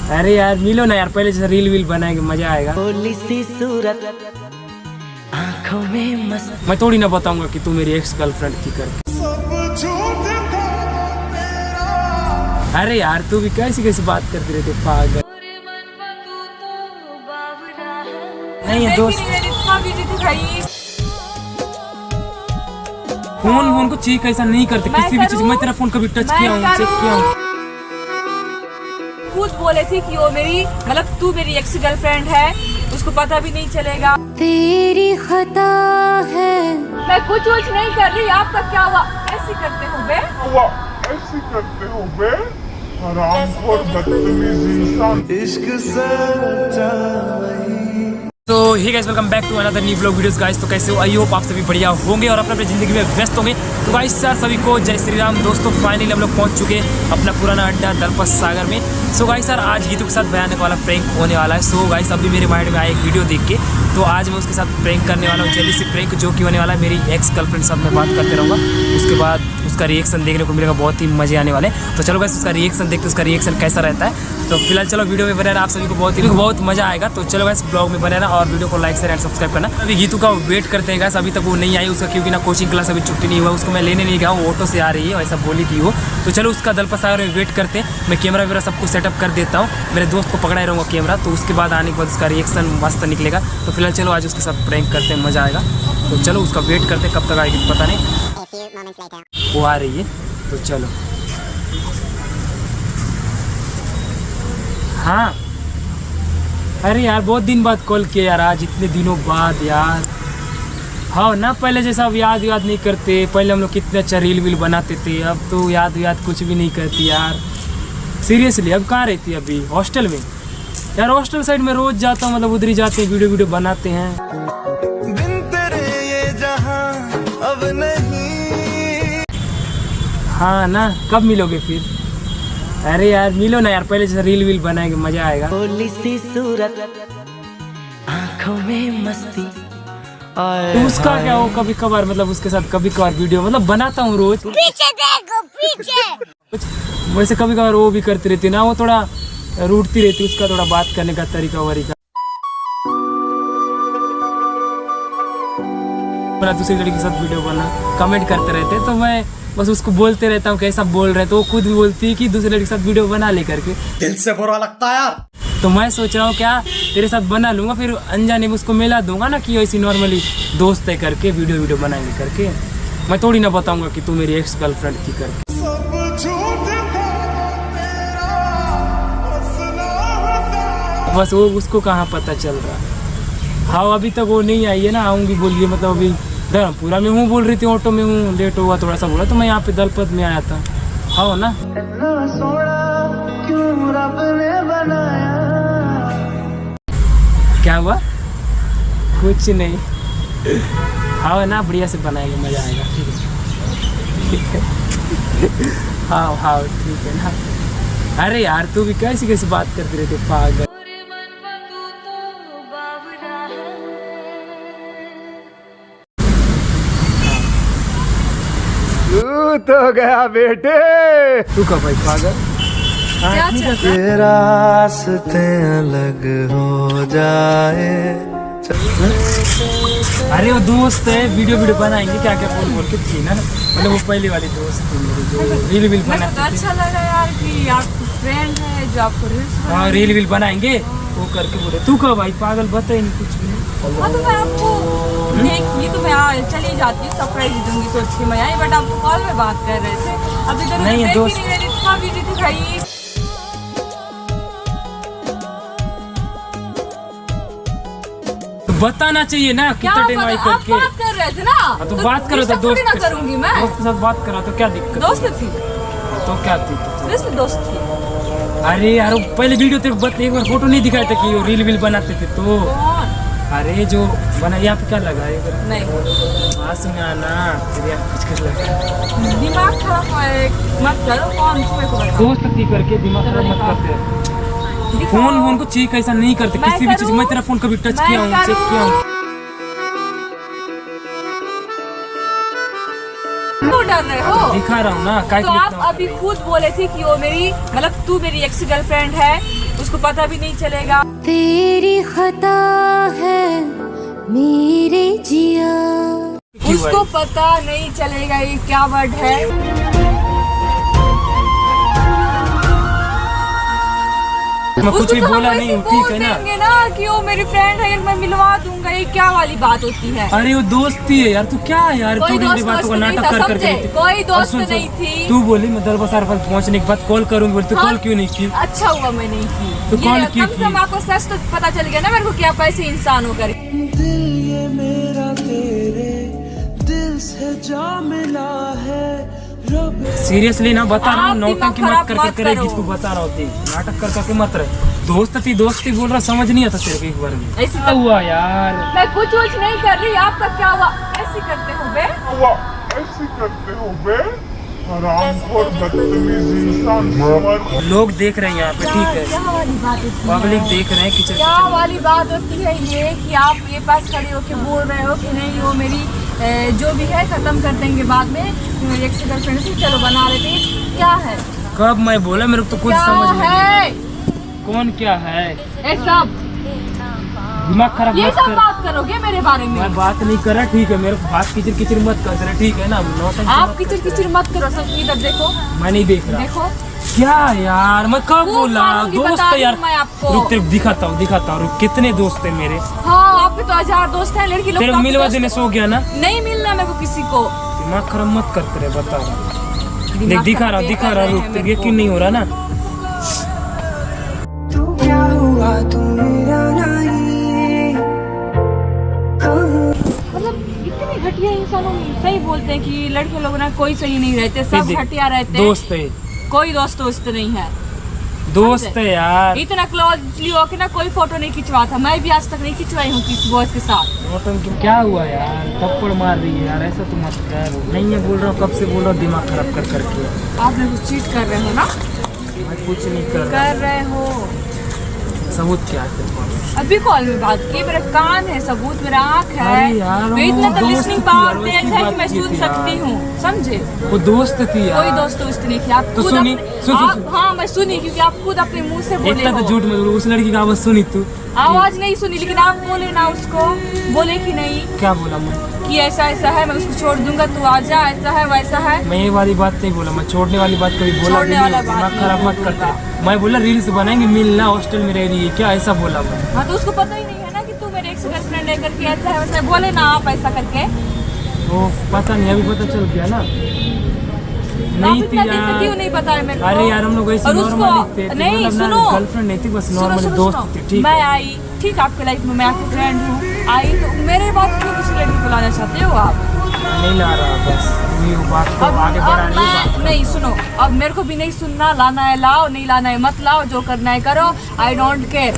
अरे यार मिलो ना यार, पहले जैसे रील वील बनाएंगे मजा आएगा। सी सूरत आँखों में मस्त। मैं थोड़ी ना बताऊंगा कि तू मेरी एक्स गर्लफ्रेंड की कर। अरे यार तू भी कैसी कैसी बात करती रहती है पागल। नहीं ये दोस्त फोन को चेक ऐसा नहीं करते किसी भी चीज। मैं तेरा फोन कभी टच किया हूँ, चेक किया हूँ। खुद बोले थे कि वो मेरी मतलब तू मेरी एक्स गर्लफ्रेंड है, उसको पता भी नहीं चलेगा। तेरी खता है। मैं कुछ नहीं कर रही, आपका क्या हुआ? ऐसे करते हो बे? ऐसे करते हो बे? हरामखोर बदतमीज इंसान। इश्क सच्चा वही। तो hey guys, welcome back to another new vlog videos guys. तो कैसे हो? आई होप आप सभी बढ़िया होंगे और अपने अपनी जिंदगी में व्यस्त होंगे। तो गाइस यार सभी को जय श्री राम। दोस्तों फाइनली हम लोग पहुंच चुके अपना पुराना अड्डा दलपत सागर में। सो गाइस यार आज गीतू के साथ भयानक वाला प्रैंक होने वाला है। सो गाइस अभी मेरे माइंड में आया एक वीडियो देख के, तो आज मैं उसके साथ प्रैंक करने वाला हूँ। जल्दी से प्रैंक जो कि होने वाला है, मेरी एक्स गर्लफ्रेंड साथ में बात करते रहूँगा। उसके बाद उसका रिएक्शन देखने को मिलेगा, बहुत ही मजे आने वाले। तो चलो गाइस उसका रिएक्शन देखते, उसका रिएक्शन कैसा रहता है। तो फिलहाल चलो वीडियो में बने रहना, आप सभी को बहुत मजा आएगा। तो चलो गाइस ब्लॉग में बने रहना और वीडियो को लाइक शेयर एंड सब्सक्राइब करना। अभी गीतू का वेट करते हैं गाइस, अभी तक वो नहीं आई उसका, क्योंकि ना कोचिंग क्लास अभी छुट्टी नहीं हुआ। उसको मैं लेने नहीं गया, वो ऑटो से आ रही है वैसा बोली थी वो। तो चलो उसका दलपत सागर में वेट करते हैं। मैं कैमरा वगैरह सब कुछ सेटअप कर देता हूँ, मेरे दोस्त को पकड़ा रहूँगा कैमरा। तो उसके बाद आने के बाद उसका रिएक्शन मस्त निकलेगा। तो फिलहाल चलो आज उसके साथ प्रैंक करते हैं, मजा आएगा। तो चलो उसका वेट करते हैं, कब तक आएगी पता नहीं। वो आ रही है तो चलो। हाँ अरे यार बहुत दिन बाद कॉल किया यार, आज इतने दिनों बाद यार। हाँ ना पहले जैसा अब याद नहीं करते। पहले हम लोग कितने अच्छा रील वील बनाते थे, अब तो याद कुछ भी नहीं करती यार सीरियसली। अब कहाँ रहती है? अभी हॉस्टल में यार। हॉस्टल साइड में रोज जाता हूँ, मतलब उधर ही जाते हैं, वीडियो बनाते हैं। बिन तेरे ये जहां अब नहीं। हाँ ना कब मिलोगे फिर? अरे यार मिलो ना यार, पहले जैसे रील वील बनाएंगे मजा आएगा। सी सूरत आँखों में मस्ती। तो उसका क्या हो, कभी कभार मतलब उसके साथ कभी कभार वीडियो मतलब बनाता हूँ रोज। पीछे देखो पीछे। वैसे कभी कभार वो भी करती रहती ना, वो थोड़ा रूठती रहती, उसका थोड़ा बात करने का तरीका वरीका। दूसरी लड़की के साथ वीडियो बना कमेंट करते रहते, तो मैं बस उसको बोलते रहता हूँ कैसा बोल रहे, तो वो खुद भी बोलती है कि दूसरे लड़के के साथ वीडियो बना ले करके। दिल से बुरा लगता है यार। तो मैं सोच रहा हूँ क्या तेरे साथ बना लूंगा, फिर अनजाने में उसको मिला दूंगा ना कि ऐसी नॉर्मली दोस्त है करके वीडियो बनाएंगे करके। मैं थोड़ी ना बताऊंगा कि तू मेरी एक्स गर्लफ्रेंड की करके। बस वो उसको कहाँ पता चल रहा। हाँ अभी तक वो नहीं आई है ना, आऊँगी बोलिए, मतलब अभी धर्मपुरा में हूँ बोल रही थी, ऑटो में हूँ, लेट हुआ थोड़ा सा बोला, तो मैं यहाँ पे दलपत में आया था। हाँ ना क्या हुआ? कुछ नहीं। हाँ ना बढ़िया से बनाएंगे, मजा आएगा। ठीक है हाँ ठीक है ना। अरे यार तू भी कैसी बात करती रहती है पागल। तू तो गया बेटे। तू कब भाई पागल? तेरे रास्ते अलग हो जाए। अरे वो दोस्त है, वीडियो बनाएंगे क्या बोल के थी ना, मतलब वो पहली वाली दोस्त थी मेरी जो रील वील बनाती थी। अच्छा लगा यार कि आपकी फ्रेंड है जो आपको हाँ रील वील बनाएंगे वो करके बोले। तू कब भाई पागल? बता ही नहीं कुछ भी। हाँ तो मैं आपको ये तो मैं चली जाती हूँ, सरप्राइज दूंगी सोच के मैं आई, बट आप कॉल में बात कर रहे थे। अभी तक नहीं है दोस्त बिजी थी भाई। बताना चाहिए ना कितना टाइम आई करके। आप बात कर रहे थे ना, तो बात करो तो दोस्त ना करूंगी मैं। दोस्त के साथ बात करो तो क्या दिक्कत? दोस्त थी तो क्या थी? सीरियसली दोस्त थी। अरे यार पहले वीडियो तेरे को एक बार फोटो नहीं दिखाए थे कि वो रील वील बनाते थे तो। अरे जो बना यहाँ पे क्या लगा है? नहीं पास में आना तेरे कुछ लगा। दिमाग खराब मत करो। कौन दोस्त थी करके दिमाग खराब मत करते। फोन को चेक ऐसा नहीं करते किसी भी चीज। मैं तेरा फोन कभी टच किया हूँ, चेक किया हूँ। डर रहे हो? दिखा रहा हूँ ना। तो आप अभी खुद बोले थे कि वो मेरी मतलब तू मेरी एक्स गर्लफ्रेंड है, उसको पता भी नहीं चलेगा। तेरी खता है मेरे जिया, उसको पता नहीं चलेगा ये क्या वर्ड है। मैं कुछ भी उसको तो बोला हम नहीं ऐसे हूँ, ठीक है बोल ना। देंगे ना कि वो मेरी फ्रेंड है, मैं मिलवा दूंगा, ये क्या वाली बात होती है। अरे वो दोस्ती है यार, तू क्या है यार, कोई छोटी छोटी दोस्त बातों का नहीं नाटक था, कर करके समझे? रहती। कोई दोस्त और सुन, नहीं थी। तू बोली मैं दरबार पर पहुंचने के बाद कॉल करूंगी, बोली तू हाँ। कॉल क्यों नहीं की? अच्छा हुआ मैं नहीं की। तो कॉल क्यों कम से कम की? आपको सच तो पता चल गया ना मेरे को क्या पैसे इंसान हो कर। दिल ये मेरा तेरे दिल से जा मिला है रब। सीरियसली ना बता रहा हूँ, आप दिमाग नौटंकी मत खराब कर मत करे करो। जिसको बता रहा होती नाटक कर करके मत रहे। दोस्ती बोल रहा, समझ नहीं आता तेरे को एक बार में। ऐसे क्या हुआ यार? मैं कुछ नहीं कर रही, आपका क्या हुआ? ऐसे करते हो बे? ऐसे करते हो बे? हरामखोर बदतमीज इंसान। लोग देख रहे हैं यहाँ पे, ठीक है, क्या वाली बात होती है? पब्लिक देख रहे हैं किचन क्या वाली बात होती है ये कि आप ये पास खड़े होके बोल रहे हो कि नहीं वो मेरी जो भी है खत्म कर देंगे बाद में, एक से गर्लफ्रेंड से चलो बना लेते हैं। क्या है? कब मैं बोला? मेरे को तो कुछ क्या समझ नहीं। है? कौन क्या है? ये सब दिमाग खराब ये मत सब कर। बात करोगे मेरे बारे में? मैं बात नहीं कर रहा, ठीक है, मेरे को बात किचर मत कर रहा, ठीक है ना। नौटंकी आप मत किचर मत करो, सब इधर देखो मैं नहीं देख रहा। देखो। क्या यार, मैं कब खूब बोला? मारूंगी, दोस्त बता है दूं यार। मैं आपको। रुक तेरे को दिखाता हूँ रुक, कितने दोस्त है मेरे। हाँ आपके तो 1000 दोस्त हैं, लड़की लोग तेरे तो को आपके मिलवा दोस्त देने हैं। सो गया ना। नहीं मिलना मेरे को किसी को। दिमाग खराब मत करते रहे, बता रहा हूँ। देख दिमाग दिखा खराब रहा ये कर रहे रुक, हैं तेरे मेरे यकीन नहीं हो रहा ना। तू क्या हुआ तू मेरा नहीं मतलब इतने घटिया इंसानों सही बोलते हैं कि लड़के लोग ना कोई सही नहीं रहते, सब देख, घटिया रहते हैं। दोस्त है, कोई दोस्त नहीं है। दोस्त है यार। इतना क्लोजली होके ना कोई फोटो नहीं खिंचवा था, मैं भी आज तक नहीं खिंचवाई हूँ किसी बॉयज के साथ। नौटंकी क्या हुआ यार? थप्पड़ मार रही है यार, ऐसा तो मत कर। नहीं है बोल रहा हूँ, कब से बोल रहा हूँ, दिमाग खराब कर करके। आप मेरे को चीट कर रहे हो ना? मैं कुछ नहीं कर रहा। कर रहे हो। सबूत क्या है तेरे पास? अभी कॉल में बात की, मेरा कान है सबूत, मेरा आँख है। अरे यार, तो इतना तो वो लिसनिंग दोस्त थी पावर यार, तेज उसकी है बात कि मैं की सुन थी सकती यार। हूँ, समझे? वो दोस्त थी यार। कोई दोस्त नहीं थी। आप तो खुद सुनी, सुन। हाँ मैं सुनी, क्योंकि आप खुद अपने मुंह से बोले इतना तो हो। झूठ मत बोलो, उस लड़की का आवाज सुनी तू? आवाज नहीं सुनी, लेकिन आप बोले ना उसको, बोले कि नहीं क्या बोला मैं? कि ऐसा ऐसा है, मैं उसको छोड़ दूंगा, तू आ जा, ऐसा है वैसा है। मैं ये वाली बात नहीं बोला, मैं छोड़ने वाली बात कभी बोला भी छोड़ने नहीं। वाला बात दिमाग नहीं खराब मत बोला। करते। मैं बोला रील्स बनाएंगे, मिलना, हॉस्टल में रह रही है क्या, ऐसा बोला मैं। हाँ तो उसको पता ही नहीं है ना कि तू मेरे एक से गर्लफ्रेंड लेकर के ऐसा है वैसा है, बोले ना आप ऐसा करके। वो पता नहीं, अभी पता चल गया ना। आप नहीं इतना थी दिन से यार। क्यों नहीं बताया मेरे को? अरे यार हम लोग ऐसे और उसको- नॉर्मली थे, नहीं मतलब सुनो, गर्लफ्रेंड नहीं थी, बस सुनो, नॉर्मली सुनो, दोस्त सुनो। थी, ठीक मैं है। आई, ठीक आपके लाइफ में मैं आपकी फ्रेंड हूँ, आई तो मेरे बाद क्यों किसी लड़की को लाना चाहते हो आप? नहीं ला रहा, बस ये बात को आगे अब बढ़ाने की बात। मैं नहीं, सुनो, अब मेरे को भी नहीं सुनना, लाना है लाओ, नहीं लाना है मत लाओ, जो करना है करो, आई डोंट केयर।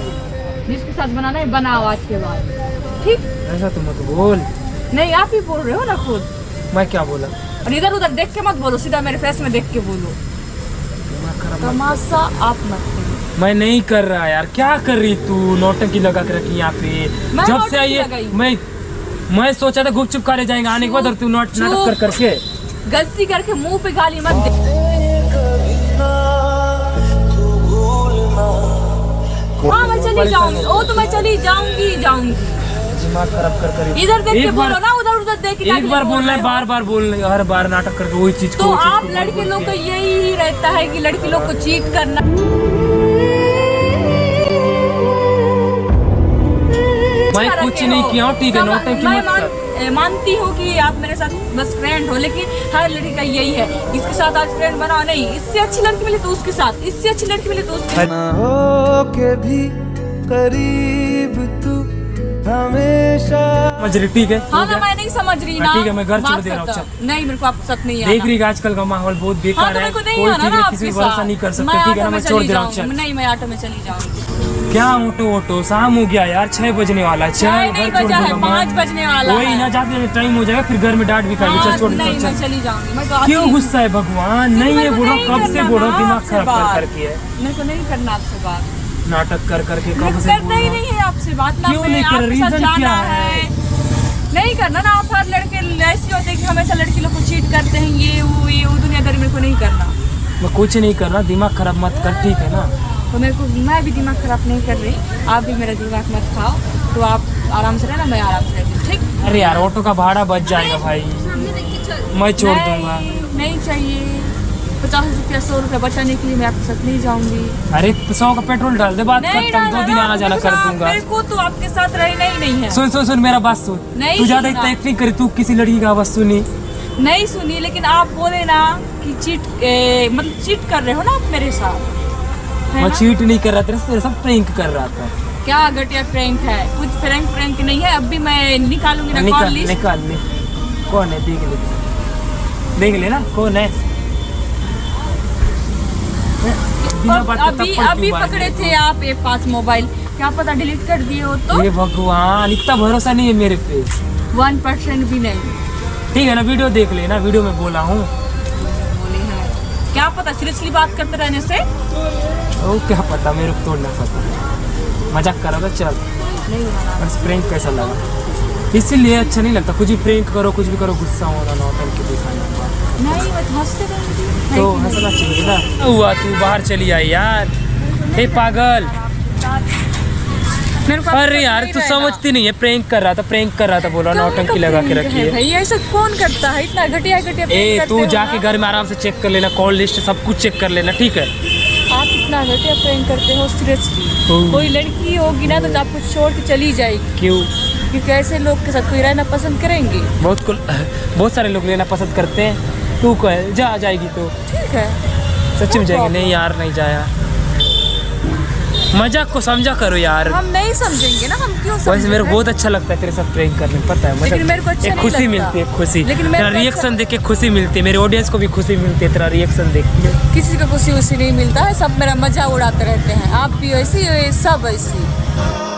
जिसके साथ बनाना है बनाओ आज के बाद, ठीक? ऐसा तो मत बोल। नहीं आप ही बोल रहे हो ना खुद, मैं क्या बोला? और इधर उधर देख के मत बोलो, सीधा मेरे फेस में देख के बोलो। दिमाग खराब मत तमाशा आप मत करो। कर। मैं नहीं कर रहा यार, क्या कर रही तू? नौटंकी लगा के रखी यहाँ पे। मैं जब से नौटंकी आई है लगाई। मैं सोचा था गुपचुप करे जाएंगे, आने के बाद और तू नाटक कर करके। गलती करके मुंह पे गाली मत दे। हाँ मैं चली जाऊंगी, ओ तो मैं चली जाऊंगी। दिमाग खराब कर कर इधर देख के एक बार- बोलो ना, उधर उधर देख के एक बार बोलना है, बार बार बोलना है, हर बार नाटक करके वही चीज को, तो वही चीज आप को लड़के बोल लोग को के। यही ही रहता है कि लड़की लोग को चीट करना। मैं कुछ नहीं किया हूँ, ठीक है, नौटंकी मैं मत कर। मानती हूँ कि आप मेरे साथ बस फ्रेंड हो, लेकिन हर लड़की का यही है, इसके साथ आज फ्रेंड बनाओ, नहीं इससे अच्छी लड़की मिले तो उसके साथ, इससे अच्छी लड़की मिले तो उसके साथ। ना हो के भी करीब तू हमेशा। समझ रही, ठीक है? हाँ ठीक ना है? मैं नहीं समझ रही हाँ, ना, ठीक है, मैं घर छोड़ बात दे रहा हूँ, करता। चल। नहीं मेरे को आपके साथ नहीं देख आना। रही है आजकल का माहौल बहुत हाँ बेकार तो है, मेरे को नहीं कोई आना चीज ना किसी आपके पर भरोसा साथ। नहीं कर सकते, मैं ठीक है ना? ऑटो में मैं छोड़ चली दे रहा हूँ, जाऊंगी। चल। नहीं मैं ऑटो में चली जाऊंगी। क्या ऑटो शाम हो गया यार, 6 बजने वाला है। 6 नहीं बजा है, 5 बजने वाला वही है। ना, जाते टाइम हो जाएगा, फिर घर में डांट भी खाएगी। हाँ, चल छोड़, नहीं चल मैं चल। चली जाऊंगी। मैं तो आती क्यों हूँ। गुस्सा है भगवान? नहीं मेरे है को बोलो, नहीं कब से करना बोलो, ना दिमाग आपसे खराब बात। कर करके है। मेरे को नहीं करना आपसे बात, नाटक कर करके मेरे कब को से करना बोल ही रहा हूँ। नहीं है आपसे बात ना। क्यों नहीं कर रहा? आपके साथ रीजन जाना क्या है, नहीं करना ना। आप हर लड़के ऐसे होते हैं कि हमेशा लड़की लोग को चीट करते हैं, ये वो दुनियादारी मेरे को नहीं करना। मैं कुछ नहीं कर रहा, दिमाग खराब मत कर, ठीक है ना? तो मेरे को, मैं भी दिमाग खराब नहीं कर रही, आप भी मेरा दिमाग मत खाओ। तो आप आराम से रहना, मैं आराम से रहती हूँ, ठीक? अरे यार ऑटो का भाड़ा बच जाएगा भाई, मैं छोड़ दूंगा। नहीं चाहिए, 50 रुपया 100 रुपया बचाने के लिए मैं आपके साथ नहीं जाऊंगी। अरे 100 का पेट्रोल डाल दे, बात नहीं खत्म, 2 दिन आना जाना कर दूंगा। मेरे को तो आपके साथ रहना ही नहीं है। सुन सुन सुन मेरा बात सुन, नहीं तू ज्यादा सुनना। इतना एक्टिंग करी, तू किसी लड़की का आवाज सुनी? नहीं सुनी, लेकिन आप बोले ना कि मतलब चीट कर रहे हो ना आप मेरे साथ, है मैं ना? चीट नहीं कर रहा, तेरे सब प्रैंक कर रहा था। क्या घटिया प्रैंक है? कुछ प्रैंक नहीं है। अभी मैं निकालूंगी ना कॉल निकाल लिस्ट। निकाल ले, कौन है देख ले ना कौन है। बिना बात के अभी थप्पड़ अभी क्यों मार पकड़े रही थे आप ये 5 मोबाइल, क्या पता डिलीट कर दिए हो हो? तो। हे भगवान, इतना भरोसा नहीं है मेरे पे। 1% भी नहीं। ठीक है ना, वीडियो देख लेना, वीडियो में बोला हूँ। बोले हैं, क्या पता सीरियसली बात करते रहने से। ओ क्या पता, मेरे को तोड़ना पता, मजाक करोगे चल। नहीं बनाना। बस प्रैंक कैसा लगा, इसीलिए अच्छा नहीं लगता। कुछ भी प्रैंक करो, कुछ भी करो, गुस्सा होना नौटंकी के दिखाना। नहीं, मैं हंसते रहूंगी। तो नहीं, हंसना चाहिए ना। हुआ तू बाहर चली आई यार, हे पागल। मेरे को अरे यार तू समझती नहीं है, प्रैंक कर रहा था, बोला नौटंकी लगा के रखी है। भाई ऐसा कौन करता है? इतना घटिया ए करते तू हो जाके ना? घर में आराम से चेक कर लेना, कॉल लिस्ट सब कुछ चेक कर लेना, ठीक है? आप इतना घटिया प्रैंक करते हो सीरियसली। तो- कोई लड़की होगी ना तो आपको छोड़ के चली जाएगी, क्यों? क्योंकि ऐसे लोग के साथ कोई रहना पसंद करेंगे। बहुत सारे लोग लेना पसंद करते हैं। तू कह जा जाएगी तो ठीक है, सच में जाएगी? नहीं यार नहीं जाया, मजाक को समझा करो यार। हम नहीं समझेंगे ना, हम क्यों वैसे मेरे को समझेंगे? बहुत अच्छा लगता है तेरे साथ प्रैंक करने, पता है? लेकिन मेरे को अच्छा एक नहीं खुशी लगता। मिलती है, खुशी। लेकिन मेरे तेरा को रिएक्शन अच्छा- देख के खुशी मिलती है, मेरे ऑडियंस को भी खुशी मिलती है तेरा रिएक्शन देख के। किसी को खुशी उसी नहीं मिलता है, सब मेरा मजा उड़ाते रहते हैं। आप भी ऐसी, सब ऐसी।